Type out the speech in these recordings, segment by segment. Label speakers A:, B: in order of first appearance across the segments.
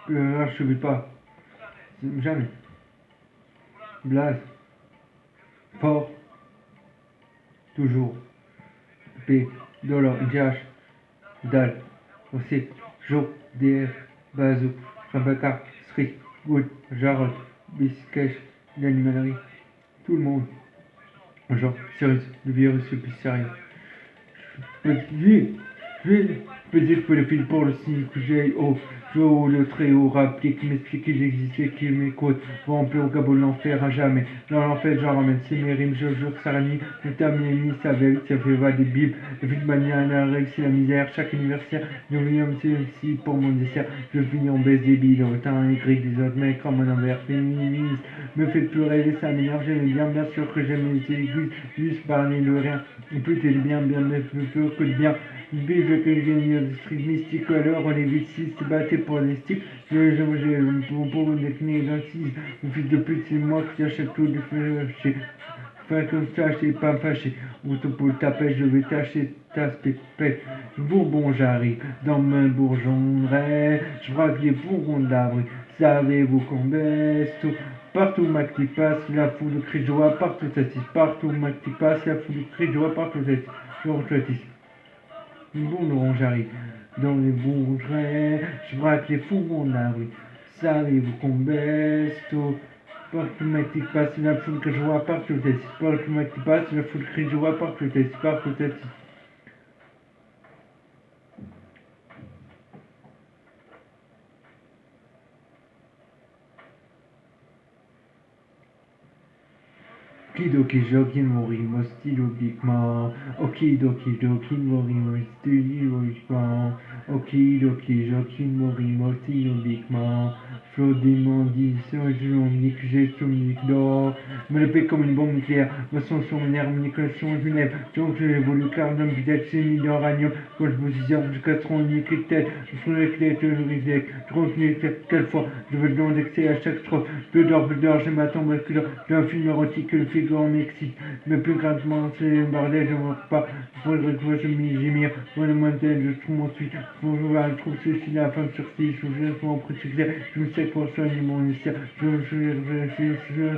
A: Je ne pas. Jamais. Blaze. Fort. Toujours. P. Dollar. Diach. Dal. Aussi. Jo. DR. Bazou. Rebecca. Street. Good. Jarod. Biscache. L'animalerie. Tout le monde. Genre, Cyrus. Le virus, le plus sérieux. Peut-être pour le fil pour le signe que j'ai au jour le très haut rappelé qui m'explique qu'il existait, qu'il m'écoute, rempli au gabon l'enfer à jamais. Dans l'enfer, j'en ramène c'est mes rimes, je jure que ça renie, le terme mis, ça veille, ça fait va des bibles, le vide mania, la règle, c'est la misère, chaque anniversaire, nous l'union, c'est aussi pour mon dessert, je finis en baisse des billes, le temps écrit des autres mecs comme un envers féministe, me fait plus rêver, ça m'énerve, j'aime bien sûr que j'aime les aiguilles, juste parler de rien, plus t'es bien, mais plus que de bien. Vive que génie de street mystique, alors on est vicistes, battés pour les sticks. J'ai pour décliner d'incise. Le fils de pute, c'est moi qui achète tout de fâché. Enfin, comme ça, je pas fâché. Auto pour ta pêche, je vais tâcher ta spépèche. Bourbon, j'arrive dans ma bourgeonnerie. Je braque les bourrons d'abri. Savez-vous qu'on baisse tout? Partout ma qui passe, la foule crie de joie, partout t'attise. Partout ma qui passe, la foule crie de joie, partout t'attise. Je retrouve bon, j'arrive dans les bourgerais, je braque les fourgons de la rue. Savez-vous qu'on baisse tout? Partout ma qui passe, la foule que je vois partout t'attise. Partout ma qui passe, la foule crie de joie, partout t'attise. Partout t'attise. Okidoki joki morimo stylogiquement. Okidoki joki morimo stylogiquement. Okidoki joki morimo stylogiquement. Flot d'immondices, génomique, gestomnique d'or. Me le paie comme une bombe nucléaire. Me son sur une herbe, son Genève. Donc j'ai évolué car l'homme peut-être c'est mis d'uranium. Quand je vous disais, je casserai une unique tête. Je trouve les clés, je risque. Je continue quelle fois. Je veux demander que c'est à chaque strophe. Peu d'or, j'ai ma tombe basculaire. J'ai un film érotique que le figure m'excite. Mais plus grandement, c'est le bordel, je ne vois pas. Faudrait que je m'y gémir. Moi, le montagne, je trouve mon suite. Faut je trouve ceci, la femme sur six. Je viens mon préciser. Je me sais pour soigner mon mystère. Je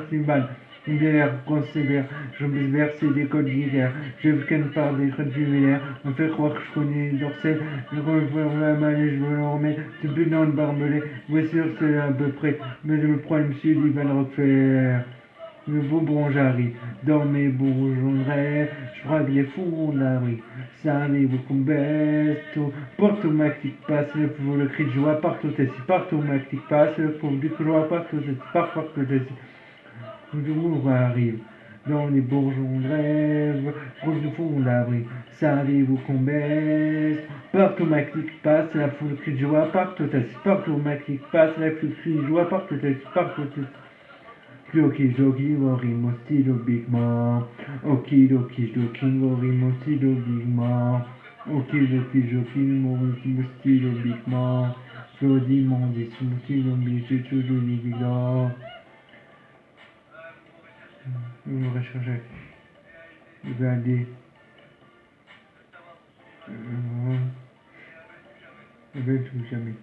A: suis mal. Une bière considère, je me verser des codes d'hiver, je ken par des codes juvénaires, on fait croire que je connais l'orsay, je revois la main et je veux le remettre, c'est plus dans le barbelé, bien sûr c'est à peu près, mais je me prends le monsieur, il va le refaire. Le bonbon j'arrive, dans mes bourgeonneries, je braque les fourrons de la rue, savez-vous qu'on baisse tout, partout ma clique passe, le cri de joie, partout partout ma clique passe, le pauvre du joie, partout partout le jour arrive, dans les bourgeons de rêve, proche du fond d'abri, savez-vous qu'on baisse? Partout ma clique passe, la foule crie de joie, partout partout ma clique passe, la foule crie de joie, partout partout Oki doki worimo stylo big man. Oki doki worimo stylo big man. Oki doki worimo stylo big man. Jodi mondi stylo big man. On va changer. Je vais aller. Je vais tout jamais.